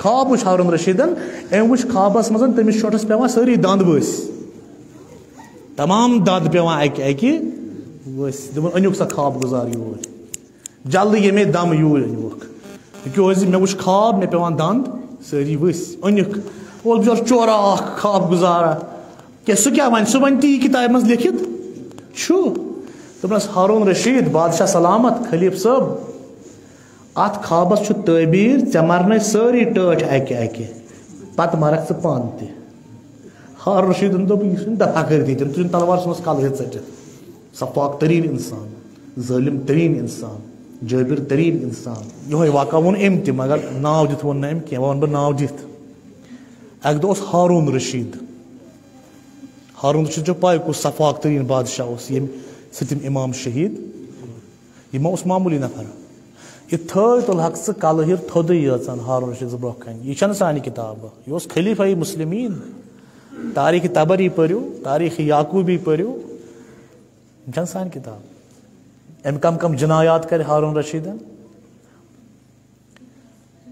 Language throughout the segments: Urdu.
خواب وچھ ہارون رشیدن ام وچھ خوابس مزن تمس شوٹس پیوان ساری دند ؤس تمام دند پیوان اکہ ؤس دپن انیوک سا خواب گزار یور جلدی یمے دم یور انیوک کیازِ مےٚ وٕچھ خواب مےٚ پیوان دند ساری ؤسۍ أنِکھ اول بچور چورا اکھ خواب گزارا کیا سُہ کیٛاہ وَنہِ سُہ وَنہِ تی کِتابہِ منٛز لیکھِتھ چھُ دوٚپنَس ہارون رشیٖد بادشاہ سلامت خلیٖف صٲب اتھ خوابس چھُ تعبیٖر ژےٚ مرنٲے سٲری ٹٲٹھۍ اکہِ اکہِ پتہٕ مرکھ ژٕ پانہٕ تہِ ہارون رشیٖدن دوٚپ یہِ چھُنہٕ دفا کٔرتھٕے تٔمۍ تُجن تلوار ژھٕنُس کلہٕ ژٔٹِتھ صفاق تریٖن انسان ظٲلم تریٖن انسان جٲبر تریٖن انسان یِہوے واقعہ ووٚن أمۍ تہِ مگر ناو دِتھ ووٚن نہٕ أمۍ کینٛہہ وۄنۍ وَنہٕ بہٕ ناو دِتھ اکہِ دۄہ اوس ہارون رشیٖد ہارون رشیٖد چھو پاے کُس صفاق تریٖن بادشاہ اوس ییٚمہِ سۭتۍ تِم امام شہیٖد یہِ ما اوس معموٗلی نفر یہِ تھٲے تُلہکھ ژٕ کلہٕ ہِر تھوٚدُے یٲژن ہارون رشیٖد برونٛہہ کَنہِ یہِ چھنہٕ سانہِ کِتابہٕ یہِ اوس خلیٖفہ مسلمیٖن تاریٖخِ تبری پٔرِو تاریٖخِ یعقوٗبی پٔرِو یِم چھنہٕ سانہِ کِتاب أمۍ کم کم جنایات کرِ ہارون رشیٖدن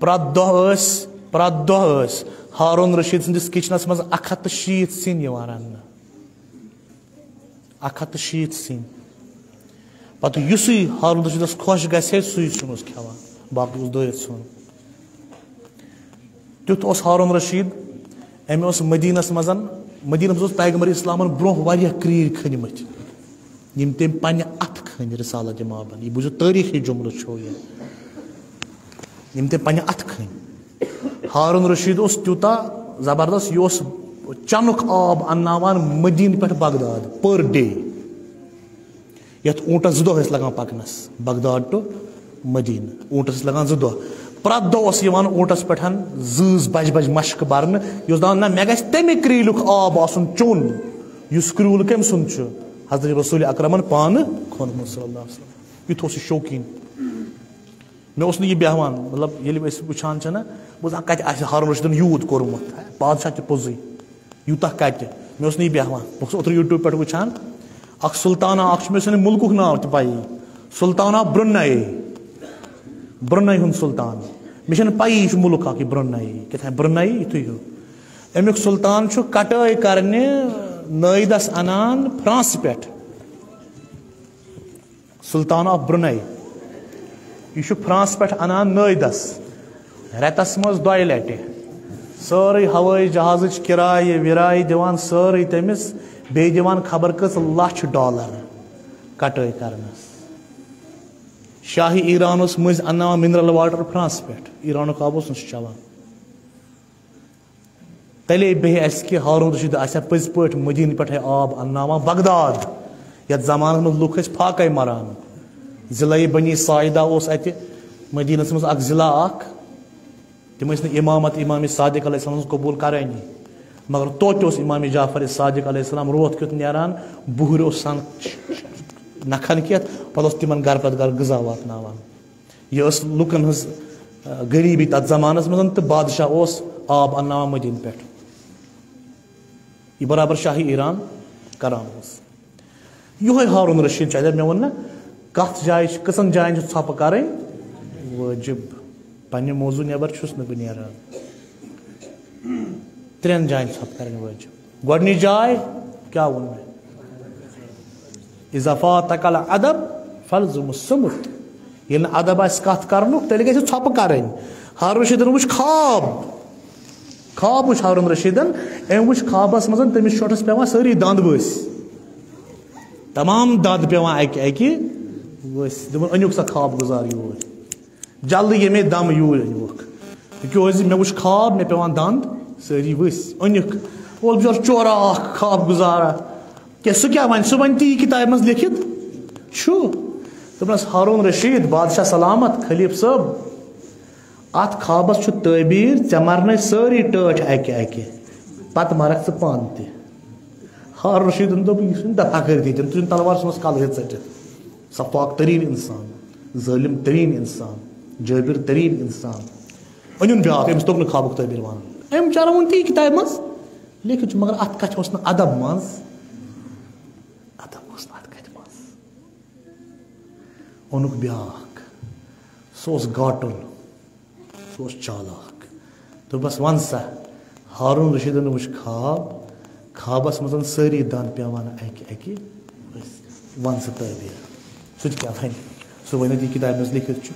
پرٛٮ۪تھ دۄہ ٲسۍ ہارون رشیٖد سٕنٛدِس کچنس منٛز 160 سِنۍ یِوان رننہٕ 160 سِنۍ پتہٕ یُسُے ہارون رشیٖدس خۄش گژھِ ہے سُے سیُن اوس کھٮ۪وان باقٕے اوس دٲرِتھ ژھٕن تیُتھ اوس ہارون رشیٖد أمۍ اوس مدیٖنس منٛز اوس پیغمبر اسلامن برونٛہہ واریاہ کرٛیٖرۍ کھٔنۍمٕتۍ یِم تٔمۍ پننہِ اتھٕ کھٔنۍ رسالت مابن یہِ بوٗزِو تٲریٖخی جملہٕ چھُ یہِ یِم تٔمۍ پننہِ اتھٕ کھٔنۍ ہارون رشیٖد اوس تیوٗتاہ زبردست یہِ اوس چنُک آب انناوان مدیٖنہٕ پٮ۪ٹھ بغداد پر ڈے یتھ اوٗنٹس 2 دۄہ ٲسۍ لگان پکنس بغداد ٹُو مدیٖنہٕ اوٗنٹس ٲسۍ لگان 2 دۄہ پرٛٮ۪تھ دۄہ اوس یِوان اوٗنٹس پٮ۪ٹھ 2 بجہِ مشکہٕ برنہٕ یہِ اوس دپان نہ مےٚ گژھِ تمہِ کرٛیٖلُک آب آسُن چوٚن یُس کرٛیوٗل کٔمۍ سُنٛد چھُ حضرت رسول اکرمن پانہٕ کھوٚنمُت صلی اللہ علیہ وسلم یُتھ اوس یہِ شوقیٖن مےٚ اوس نہٕ یہِ بیٚہوان مطلب ییٚلہِ أسۍ وٕچھان چھِنہ بہٕ اوسُس کتہِ آسہِ ہارون رشیٖدن یوٗت کوٚرمُت بادشاہ تہِ پوٚزُے یوٗتاہ کتہِ مےٚ اوس نہٕ یہِ بیٚہوان بہٕ اوسُس اوترٕ یوٗٹیوٗب پٮ۪ٹھ وٕچھان اکھ سلطانہ اکھ چھُ مےٚ سٲنِس مُلکُک ناو تہِ پایی سلطانہ برٛونٛے ہُنٛد سلطان مےٚ چھنہٕ پایی یہِ چھُ مُلک اکھ یہِ برٛونٛے کیٛاہ برٛونٛے یِتھُے ہیوٗ امیُک سلطان چھُ کٹٲے کرنہِ نٲیدس انان فرانسہٕ پٮ۪ٹھ سلطان آف برٛونٛے یہِ چھُ فرانسہٕ پٮ۪ٹھ انان نٲیدس رٮ۪تس منٛز 2 لٹہِ سٲرٕے ہوٲیی جہازٕچ کِراے وِراے دِوان سٲرٕے تٔمِس بیٚیہِ دِوان خبر کٔژ لچھ ڈالر کٹٲے کرنس شاہی ایران اوس مٔنٛزۍ انناوان مِنرل واٹر فرانسہٕ پٮ۪ٹھ ایرانُک آب اوس نہٕ سُہ چٮ۪وان تیٚلے بیٚیہِ اَسہِ کہِ ہارون رشیٖد آسہِ ہا پٔزۍ پٲٹھۍ مدیٖنہٕ پٮ۪ٹھے آب انناوان بغداد یتھ زمانس منٛز لُکھ ٲسۍ فاقے مران ضلعے بنی ساعدہ اوس اتہِ مدیٖنس منٛز اکھ ضلع اکھ تِم ٲسۍ نہٕ امامت امام صادق علیہ السلام قبوٗل کرٲنی مگر توتہِ اوس امام جعفر صادق علیہ السلام روتھ کیُتھ نیران بُہٕرۍ اوس آسان نکھن کھٮ۪تھ پتہٕ اوس تِمن گرٕ پتہٕ گرٕ غذا واتناوان یہِ ٲس لُکن ہٕنٛز غریٖبی تتھ زمانس منٛز تہٕ بادشاہ اوس آب انناوان مدیٖنہٕ پٮ۪ٹھ یہِ برابر شاہی ایران کران اوس یِہوے ہارون رشیٖد چھُ اگر مےٚ ووٚن نہ کتھ جایہِ چھِ کٔژن جاین چھِ ژھۄپہٕ کرٕنۍ وٲجِب پننہِ موضوٗع نٮ۪بر چھُس نہٕ بہٕ نیران 3 جاین ژھۄپہٕ کرٕنۍ وٲجِب گۄڈنِچ جاے کیٛاہ ووٚن مےٚ اذا فاتك الادب فالزم الصمت ییٚلہِ نہٕ ادب آسہِ کتھ کرنُک تیٚلہِ گژھِ ژھۄپہٕ کرٕنۍ ہارون رشیٖدن وٕچھ خواب وٕچھ ہارون رشیٖدن أمۍ وٕچھ خوابس منٛز تٔمِس شوٹھس پیوان سٲری دند ؤسۍ تمام دند پیوان اکہِ اکہِ ؤسۍ دپن أنیُک سا خواب گزار یور جلدی یمے دم یور أنیوکھ کیازِ مےٚ وٕچھ خواب مےٚ پیوان دند سٲری ؤسۍ أنِکھ اول بچور چورا اکھ خواب گزارا کیا سُہ کیٛاہ وَنہِ سُہ وَنہِ تی کِتابہِ منٛز لیکھِتھ چھُ دوٚپنَس ہارون رشیٖد بادشاہ سلامت خلیٖف صٲب اتھ خوابس چھُ تعبیٖر ژےٚ مرنٲے سٲری ٹٲٹھۍ اکہِ اکہِ پتہٕ مرکھ ژٕ پانہٕ تہِ ہارون رشیٖدن دوٚپ یہِ چھُنہٕ دفا کٔرتھٕے تٔمۍ تُجن تلوار ژھٕنُس کلہٕ ژٔٹِتھ صفاق تریٖن انسان ظٲلم تریٖن انسان جٲبر تریٖن انسان أنِن بیٛاکھ أمِس توٚگ نہٕ خوابُک تعبیٖر ونُن أمۍ بِچارن ووٚن تی کِتابہِ منٛز لیکھِتھ چھُ مگر اتھ کتھِ اوس نہٕ ادب منٛز اوٚنُکھ بیٛاکھ سُہ اوس گاٹُل سُہ اوس چالاک تو بس ون سا ہارون رشیدن وچ خوابس مزن ساری دند پیوان اکہ ون سا تعبیر سہ کیا ون سہ ونت یہ کتاب مز لکھت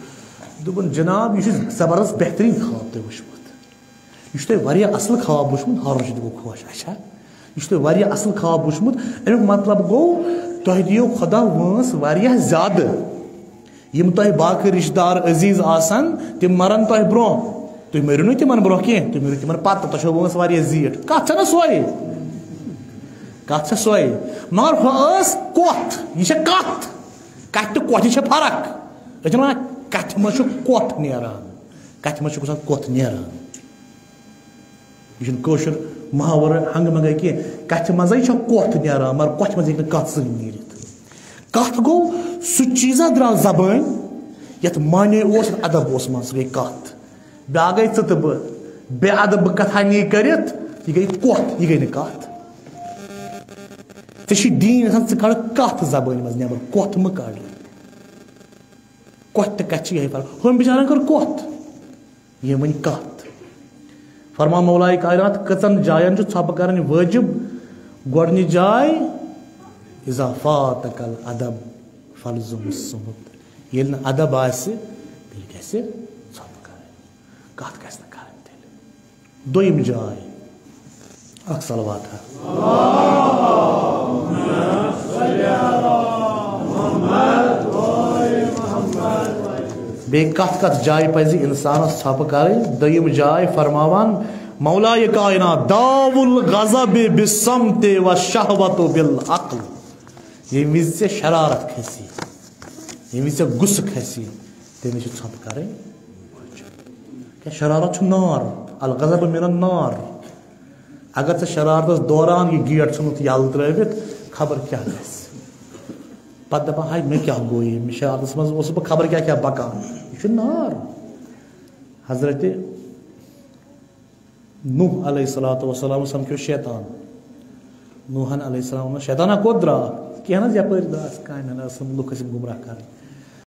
دپن جناب یہ زبردست بہترین خواب تھی وچمت یہ تھی واریاہ اصل خواب وچمت ہارون رشید گو خوش اچھا یہ تھی واریاہ اصل خواب وچمت امیک مطلب گو تہ دیو خدا وانس واریاہ زیادہ یم تہ باقی رشتہ دار عزیز آسان تم مرن تہ برو تھی مرو نا تمن برو کی تھی مرو تمن پتہ تہ وانس واریاہ زیٹ کت نا سوے کت سوے مگر ہس کت یہ کت کت تو کت یہ فرق یہ کت مز کت نیران کت مز کت نیران یہ کوشر محاور ہنگ منگے کی کت مزے کت نیران مگر کت مز ہیکہ کت سی نیرت کت گو سہ چیزا درا زبان یت معنی اس ادب اس من سہ گئی کت بیا گئی ژٕ تہٕ بہٕ بے ادب کتھا نی کرت یہ گئی کت یہ گئی نہ کت ژےٚ دین آسان ژٕ کڑ کت زبان مز نٮ۪بر کت مہ کڑ کت تہٕ کتھ یہ فرق ہم بچارن کر کت یہ ون کت فرما مولائے کائنات کژن جاین ژھۄپہٕ کرن واجب گۄڈنِچ جاے اذا فاتک الادب فلزم الصمت ییٚلہِ نہٕ ادب آسہِ تیٚلہِ گژھِ ژھۄپہٕ کرٕنۍ کتھ گژھِ نہٕ کرٕنۍ تیٚلہِ دوٚیِم جاے اکھ صلوات بیٚیہِ کتھ کتھ جایہِ پزِ انسانس ژھۄپہٕ کرٕنۍ دوٚیِم جاے فرماوان مولائے کائنات داو الغضب بالصمت والشہوۃ بالعقل ییٚمہِ وِزِ ژےٚ شرارت کھسی ییٚمہِ وِزِ ژےٚ غصہٕ کھسی تمہِ وِزِ چھِ ژھۄپہٕ کرٕنۍ کیٛاہ شرارت چھُ نار الغضب من النار اگر ژےٚ شرارتس دوران یہ گیٹ ژھُنُتھ یلہٕ ترٲوِتھ خبر کیٛاہ گژھِ پتہٕ دپان ہاے مےٚ کیٛاہ گوٚو یہِ شرارتس منٛز اوسُس بہٕ خبر کیٛاہ کیٛاہ بکان یہ چھُ نار حضرت نوح علیہ الصلوۃ والسلام سمکھیو شیطان نوحن علیہ السلام شیطانہ کوٚت درٛاو کینٛہہ نہ حظ یپٲرۍ درٛاس کامہِ ٲسٕم لُکھ ٲسِم گمراہ کرٕنۍ